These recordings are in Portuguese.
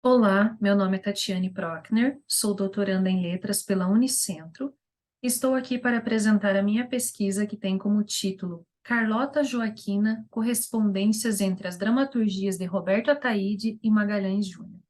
Olá, meu nome é Tatiane Prochner, sou doutoranda em Letras pela Unicentro. Estou aqui para apresentar a minha pesquisa que tem como título Carlota Joaquina, Correspondências entre as dramaturgias de Roberto Ataíde e Magalhães Júnior.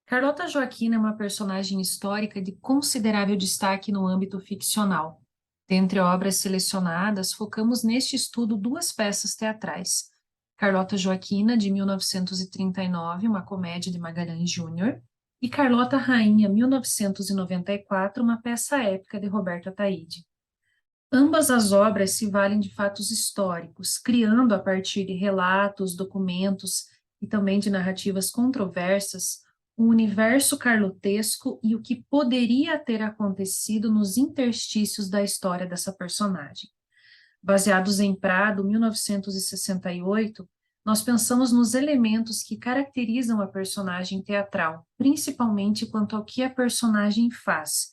Carlota Joaquina é uma personagem histórica de considerável destaque no âmbito ficcional. Dentre obras selecionadas, focamos neste estudo duas peças teatrais. Carlota Joaquina, de 1939, uma comédia de Magalhães Júnior, e Carlota Rainha, 1994, uma peça épica de Roberto Ataíde. Ambas as obras se valem de fatos históricos, criando a partir de relatos, documentos e também de narrativas controversas, um universo carlotesco e o que poderia ter acontecido nos interstícios da história dessa personagem. Baseados em Prado, 1968, nós pensamos nos elementos que caracterizam a personagem teatral, principalmente quanto ao que a personagem faz,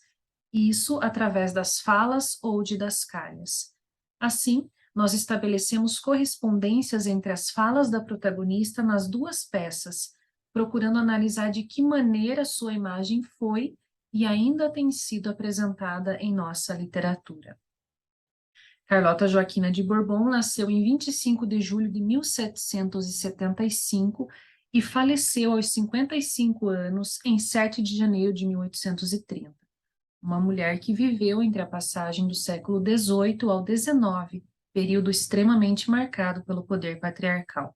isso através das falas ou didascálias. Assim, nós estabelecemos correspondências entre as falas da protagonista nas duas peças, procurando analisar de que maneira sua imagem foi e ainda tem sido apresentada em nossa literatura. Carlota Joaquina de Bourbon nasceu em 25 de julho de 1775 e faleceu aos 55 anos em 7 de janeiro de 1830. Uma mulher que viveu entre a passagem do século XVIII ao XIX, período extremamente marcado pelo poder patriarcal.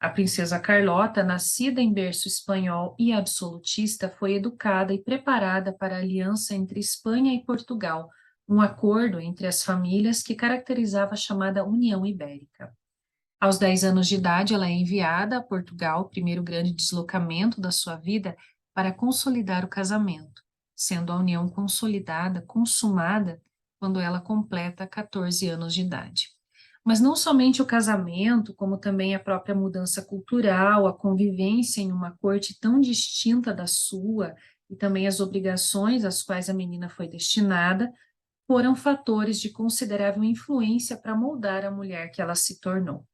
A princesa Carlota, nascida em berço espanhol e absolutista, foi educada e preparada para a aliança entre Espanha e Portugal, um acordo entre as famílias que caracterizava a chamada União Ibérica. Aos 10 anos de idade, ela é enviada a Portugal, primeiro grande deslocamento da sua vida, para consolidar o casamento, sendo a união consolidada, consumada, quando ela completa 14 anos de idade. Mas não somente o casamento, como também a própria mudança cultural, a convivência em uma corte tão distinta da sua, e também as obrigações às quais a menina foi destinada, foram fatores de considerável influência para moldar a mulher que ela se tornou.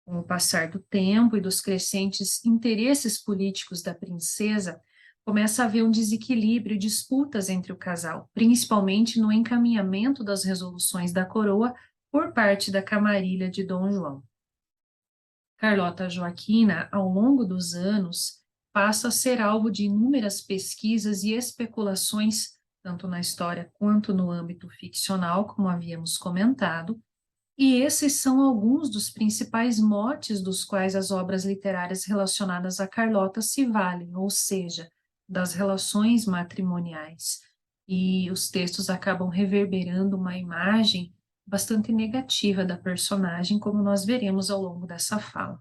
Com o passar do tempo e dos crescentes interesses políticos da princesa, começa a haver um desequilíbrio e disputas entre o casal, principalmente no encaminhamento das resoluções da coroa por parte da camarilha de Dom João. Carlota Joaquina, ao longo dos anos, passa a ser alvo de inúmeras pesquisas e especulações, tanto na história quanto no âmbito ficcional, como havíamos comentado, e esses são alguns dos principais motes dos quais as obras literárias relacionadas a Carlota se valem, ou seja, das relações matrimoniais. E os textos acabam reverberando uma imagem bastante negativa da personagem, como nós veremos ao longo dessa fala.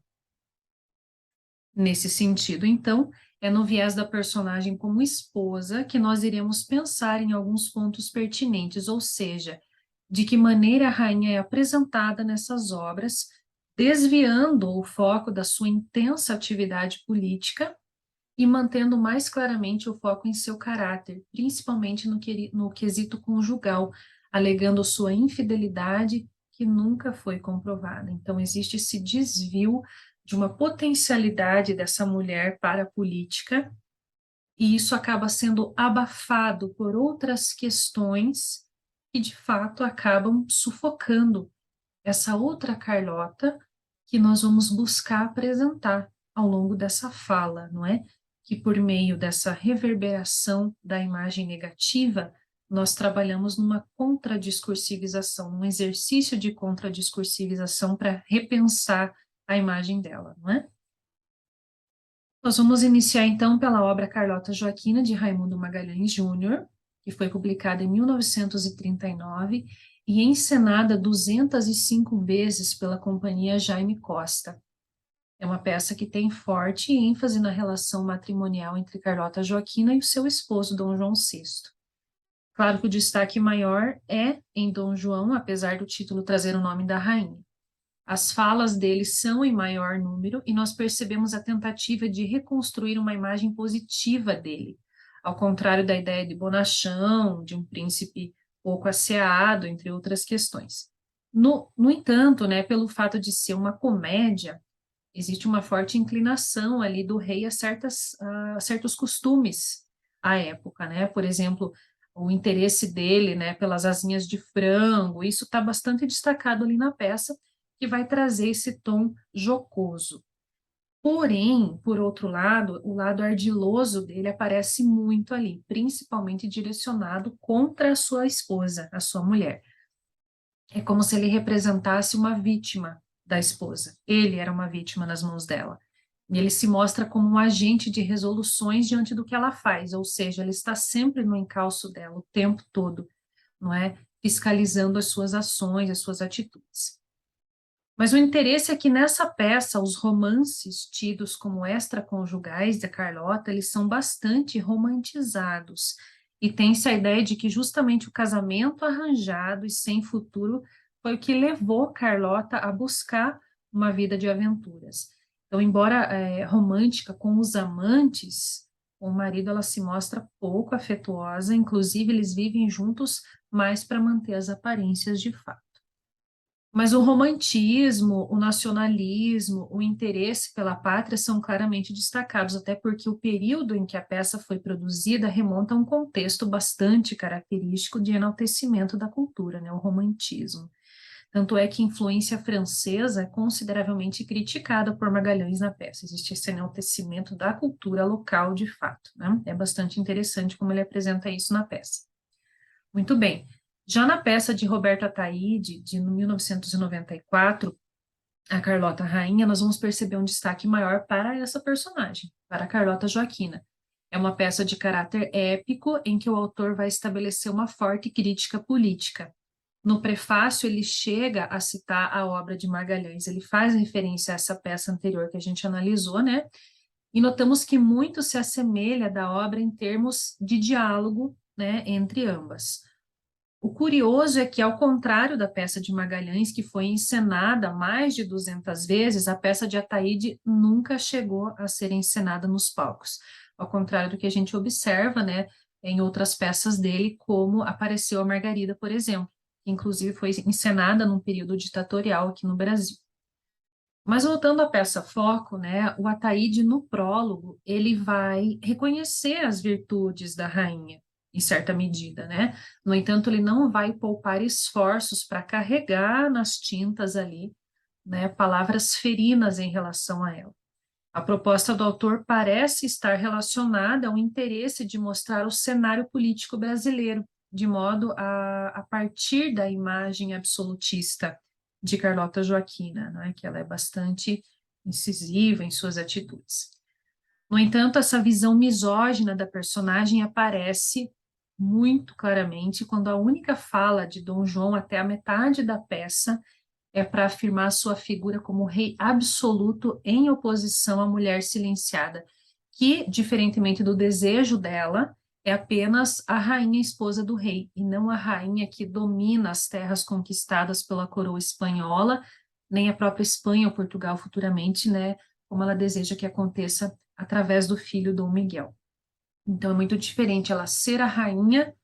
Nesse sentido, então, é no viés da personagem como esposa que nós iremos pensar em alguns pontos pertinentes, ou seja, de que maneira a rainha é apresentada nessas obras, desviando o foco da sua intensa atividade política e mantendo mais claramente o foco em seu caráter, principalmente no quesito conjugal, alegando sua infidelidade que nunca foi comprovada. Então, existe esse desvio de uma potencialidade dessa mulher para a política, e isso acaba sendo abafado por outras questões que, de fato, acabam sufocando essa outra Carlota que nós vamos buscar apresentar ao longo dessa fala, não é? Que por meio dessa reverberação da imagem negativa, nós trabalhamos numa contradiscursivização, num exercício de contradiscursivização para repensar a imagem dela, não é? Nós vamos iniciar então pela obra Carlota Joaquina, de Raimundo Magalhães Júnior, que foi publicada em 1939 e encenada 205 vezes pela companhia Jaime Costa. É uma peça que tem forte ênfase na relação matrimonial entre Carlota Joaquina e o seu esposo, Dom João VI. Claro que o destaque maior é em Dom João, apesar do título trazer o nome da rainha. As falas dele são em maior número e nós percebemos a tentativa de reconstruir uma imagem positiva dele, ao contrário da ideia de bonachão, de um príncipe pouco asseado, entre outras questões. No entanto, né, pelo fato de ser uma comédia, existe uma forte inclinação ali do rei a certos costumes à época, né? Por exemplo, o interesse dele, né, pelas asinhas de frango, isso está bastante destacado ali na peça, que vai trazer esse tom jocoso. Porém, por outro lado, o lado ardiloso dele aparece muito ali, principalmente direcionado contra a sua esposa, a sua mulher. É como se ele representasse uma vítima da esposa. Ele era uma vítima nas mãos dela. E ele se mostra como um agente de resoluções diante do que ela faz, ou seja, ele está sempre no encalço dela o tempo todo, não é? Fiscalizando as suas ações, as suas atitudes. Mas o interesse é que nessa peça, os romances tidos como extraconjugais da Carlota, eles são bastante romantizados. E tem-se a ideia de que justamente o casamento arranjado e sem futuro foi o que levou Carlota a buscar uma vida de aventuras. Então, embora romântica com os amantes, com o marido ela se mostra pouco afetuosa, inclusive eles vivem juntos mais para manter as aparências de fato. Mas o romantismo, o nacionalismo, o interesse pela pátria são claramente destacados, até porque o período em que a peça foi produzida remonta a um contexto bastante característico de enaltecimento da cultura, né, o romantismo. Tanto é que a influência francesa é consideravelmente criticada por Magalhães na peça. Existe esse enaltecimento da cultura local de fato, né? É bastante interessante como ele apresenta isso na peça. Muito bem. Já na peça de Roberto Ataíde, de 1994, a Carlota Rainha, nós vamos perceber um destaque maior para essa personagem, para a Carlota Joaquina. É uma peça de caráter épico em que o autor vai estabelecer uma forte crítica política. No prefácio, ele chega a citar a obra de Magalhães, ele faz referência a essa peça anterior que a gente analisou, né? E notamos que muito se assemelha da obra em termos de diálogo, né, entre ambas. O curioso é que, ao contrário da peça de Magalhães, que foi encenada mais de 200 vezes, a peça de Ataíde nunca chegou a ser encenada nos palcos. Ao contrário do que a gente observa, né, em outras peças dele, como apareceu a Margarida, por exemplo, que inclusive foi encenada num período ditatorial aqui no Brasil. Mas voltando à peça Foco, né, o Ataíde, no prólogo, ele vai reconhecer as virtudes da rainha, em certa medida, né? No entanto, ele não vai poupar esforços para carregar nas tintas ali, né, palavras ferinas em relação a ela. A proposta do autor parece estar relacionada ao interesse de mostrar o cenário político brasileiro, de modo a partir da imagem absolutista de Carlota Joaquina, né, que ela é bastante incisiva em suas atitudes. No entanto, essa visão misógina da personagem aparece muito claramente quando a única fala de Dom João até a metade da peça é para afirmar sua figura como rei absoluto em oposição à mulher silenciada, que, diferentemente do desejo dela, é apenas a rainha esposa do rei, e não a rainha que domina as terras conquistadas pela coroa espanhola, nem a própria Espanha ou Portugal futuramente, né, como ela deseja que aconteça através do filho Dom Miguel. Então é muito diferente ela ser a rainha,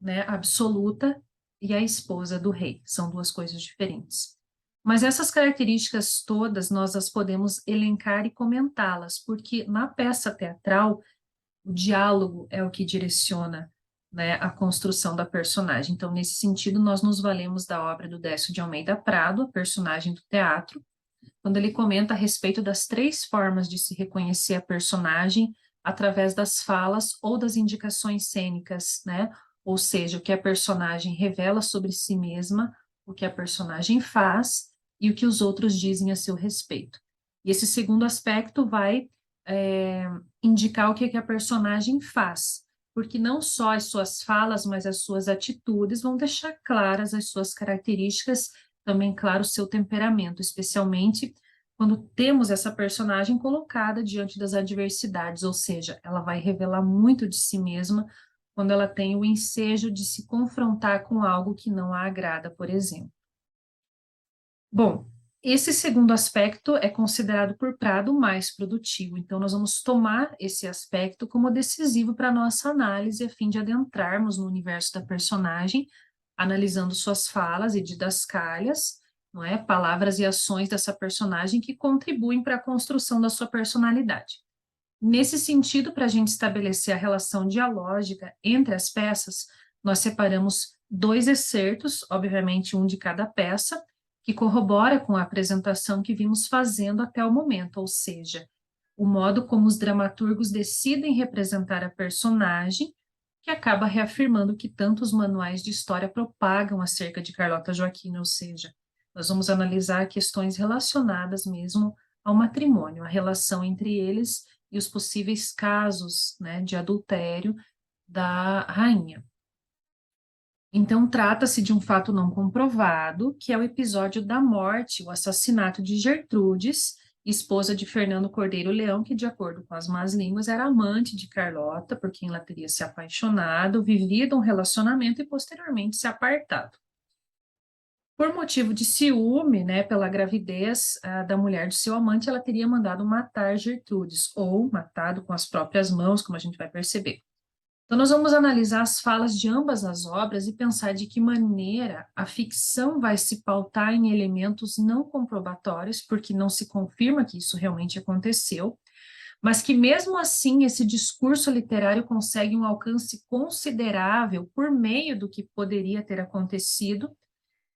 né, absoluta e a esposa do rei. São duas coisas diferentes. Mas essas características todas nós as podemos elencar e comentá-las, porque na peça teatral o diálogo é o que direciona, né, a construção da personagem. Então, nesse sentido, nós nos valemos da obra do Décio de Almeida Prado, a personagem do teatro, quando ele comenta a respeito das 3 formas de se reconhecer a personagem através das falas ou das indicações cênicas, né? Ou seja, o que a personagem revela sobre si mesma, o que a personagem faz e o que os outros dizem a seu respeito. E esse segundo aspecto vai indicar o que a personagem faz, porque não só as suas falas, mas as suas atitudes vão deixar claras as suas características, também claro o seu temperamento, especialmente quando temos essa personagem colocada diante das adversidades, ou seja, ela vai revelar muito de si mesma quando ela tem o ensejo de se confrontar com algo que não a agrada, por exemplo. Bom, esse segundo aspecto é considerado por Prado mais produtivo, então nós vamos tomar esse aspecto como decisivo para a nossa análise, a fim de adentrarmos no universo da personagem, analisando suas falas e didascálias, não é? Palavras e ações dessa personagem que contribuem para a construção da sua personalidade. Nesse sentido, para a gente estabelecer a relação dialógica entre as peças, nós separamos 2 excertos, obviamente um de cada peça, que corrobora com a apresentação que vimos fazendo até o momento, ou seja, o modo como os dramaturgos decidem representar a personagem, que acaba reafirmando que tantos manuais de história propagam acerca de Carlota Joaquina, ou seja, nós vamos analisar questões relacionadas mesmo ao matrimônio, a relação entre eles e os possíveis casos, né, de adultério da rainha. Então, trata-se de um fato não comprovado, que é o episódio da morte, o assassinato de Gertrudes, esposa de Fernando Cordeiro Leão, que, de acordo com as más línguas, era amante de Carlota, por quem ela teria se apaixonado, vivido um relacionamento e posteriormente se apartado. Por motivo de ciúme, né, pela gravidez da mulher de seu amante, ela teria mandado matar Gertrudes, ou matado com as próprias mãos, como a gente vai perceber. Então, nós vamos analisar as falas de ambas as obras e pensar de que maneira a ficção vai se pautar em elementos não comprobatórios, porque não se confirma que isso realmente aconteceu, mas que mesmo assim esse discurso literário consegue um alcance considerável por meio do que poderia ter acontecido,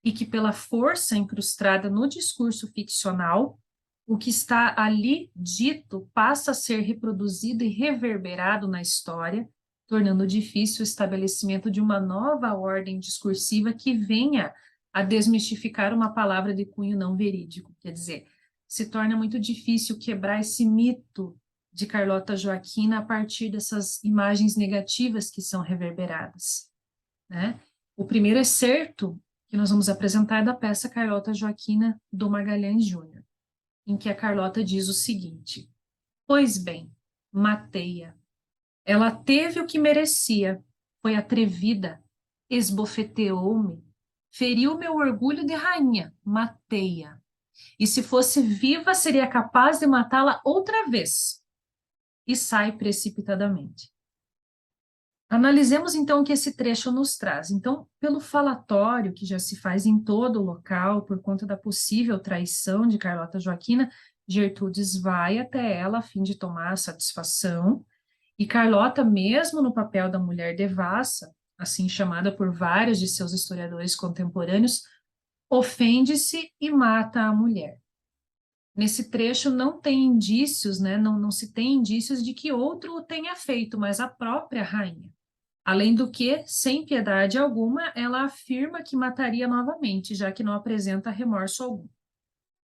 e que pela força incrustada no discurso ficcional, o que está ali dito passa a ser reproduzido e reverberado na história, tornando difícil o estabelecimento de uma nova ordem discursiva que venha a desmistificar uma palavra de cunho não verídico. Quer dizer, se torna muito difícil quebrar esse mito de Carlota Joaquina a partir dessas imagens negativas que são reverberadas, né? O primeiro excerto que nós vamos apresentar é da peça Carlota Joaquina, do Magalhães Júnior, em que a Carlota diz o seguinte: pois bem, matei-a. Ela teve o que merecia, foi atrevida, esbofeteou-me, feriu meu orgulho de rainha, matei-a. E se fosse viva, seria capaz de matá-la outra vez. E sai precipitadamente. Analisemos então o que esse trecho nos traz. Então, pelo falatório que já se faz em todo o local, por conta da possível traição de Carlota Joaquina, Gertrudes vai até ela a fim de tomar a satisfação, e Carlota, mesmo no papel da mulher devassa, assim chamada por vários de seus historiadores contemporâneos, ofende-se e mata a mulher. Nesse trecho não tem indícios, né? Não se tem indícios de que outro o tenha feito, mas a própria rainha. Além do que, sem piedade alguma, ela afirma que mataria novamente, já que não apresenta remorso algum.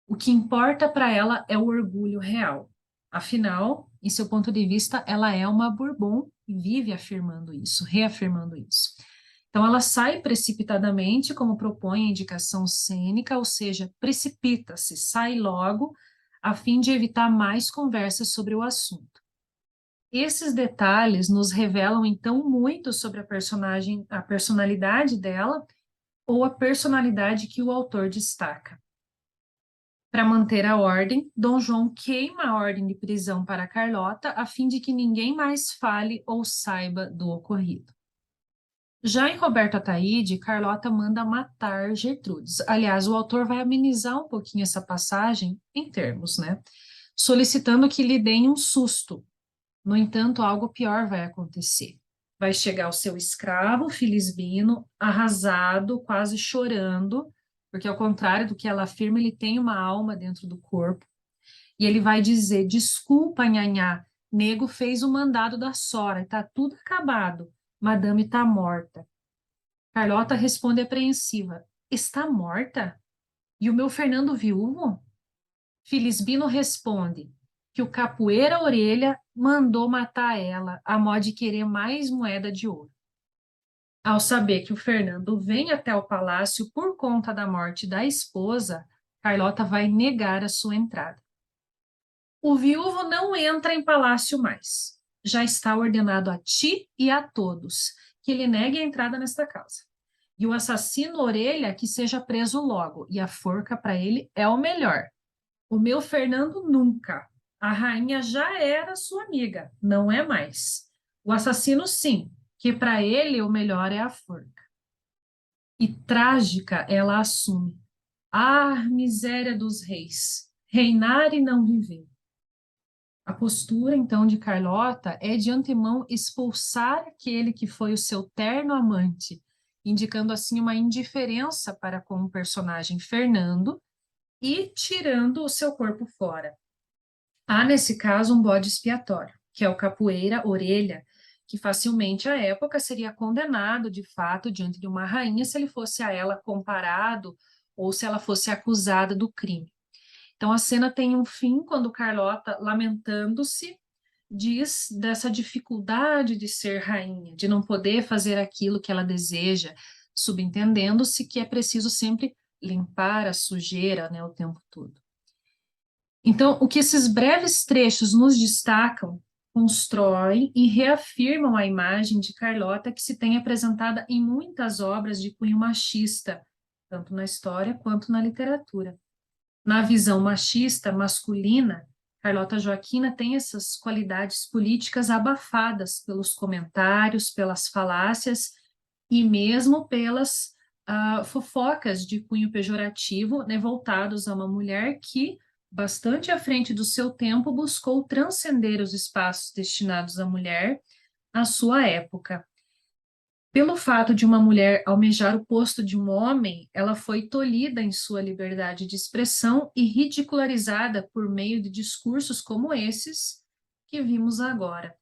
O que importa para ela é o orgulho real. Afinal, em seu ponto de vista, ela é uma Bourbon e vive afirmando isso, reafirmando isso. Então, ela sai precipitadamente, como propõe a indicação cênica, ou seja, precipita-se, sai logo, a fim de evitar mais conversas sobre o assunto. Esses detalhes nos revelam, então, muito sobre a personagem, a personalidade dela, ou a personalidade que o autor destaca. Para manter a ordem, Dom João queima a ordem de prisão para Carlota, a fim de que ninguém mais fale ou saiba do ocorrido. Já em Roberto Ataíde, Carlota manda matar Gertrudes. Aliás, o autor vai amenizar um pouquinho essa passagem em termos, né? Solicitando que lhe deem um susto. No entanto, algo pior vai acontecer. Vai chegar o seu escravo, Filisbino, arrasado, quase chorando, porque ao contrário do que ela afirma, ele tem uma alma dentro do corpo. E ele vai dizer: desculpa, nhanhá, nego fez o mandado da sora, está tudo acabado, madame está morta. Carlota responde apreensiva: está morta? E o meu Fernando viúvo? Filisbino responde que o capoeira orelha mandou matar ela, a mó de querer mais moeda de ouro. Ao saber que o Fernando vem até o palácio por conta da morte da esposa, Carlota vai negar a sua entrada. O viúvo não entra em palácio mais. Já está ordenado a ti e a todos que ele negue a entrada nesta casa. E o assassino orelha que seja preso logo, e a forca para ele é o melhor. O meu Fernando nunca. A rainha já era sua amiga, não é mais. O assassino, sim, que para ele o melhor é a forca. E trágica ela assume. Ah, miséria dos reis, reinar e não viver. A postura, então, de Carlota é de antemão expulsar aquele que foi o seu terno amante, indicando assim uma indiferença para com o personagem Fernando e tirando o seu corpo fora. Há, nesse caso, um bode expiatório, que é o capoeira orelha, que facilmente à época seria condenado de fato diante de uma rainha se ele fosse a ela comparado ou se ela fosse acusada do crime. Então a cena tem um fim quando Carlota, lamentando-se, diz dessa dificuldade de ser rainha, de não poder fazer aquilo que ela deseja, subentendendo-se que é preciso sempre limpar a sujeira, né, o tempo todo. Então, o que esses breves trechos nos destacam, constroem e reafirmam a imagem de Carlota que se tem apresentada em muitas obras de cunho machista, tanto na história quanto na literatura. Na visão machista, masculina, Carlota Joaquina tem essas qualidades políticas abafadas pelos comentários, pelas falácias e mesmo pelas fofocas de cunho pejorativo, né, voltados a uma mulher que, bastante à frente do seu tempo, buscou transcender os espaços destinados à mulher à sua época. Pelo fato de uma mulher almejar o posto de um homem, ela foi tolhida em sua liberdade de expressão e ridicularizada por meio de discursos como esses que vimos agora.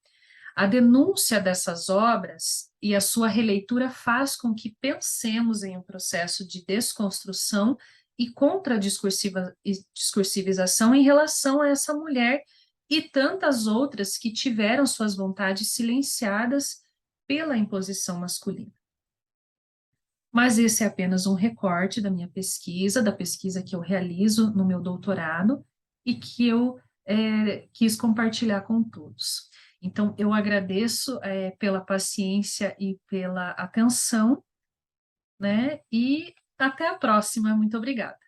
A denúncia dessas obras e a sua releitura faz com que pensemos em um processo de desconstrução e contra-discursivização em relação a essa mulher e tantas outras que tiveram suas vontades silenciadas pela imposição masculina. Mas esse é apenas um recorte da minha pesquisa, da pesquisa que eu realizo no meu doutorado e que eu quis compartilhar com todos. Então, eu agradeço pela paciência e pela atenção, né? E até a próxima. Muito obrigada.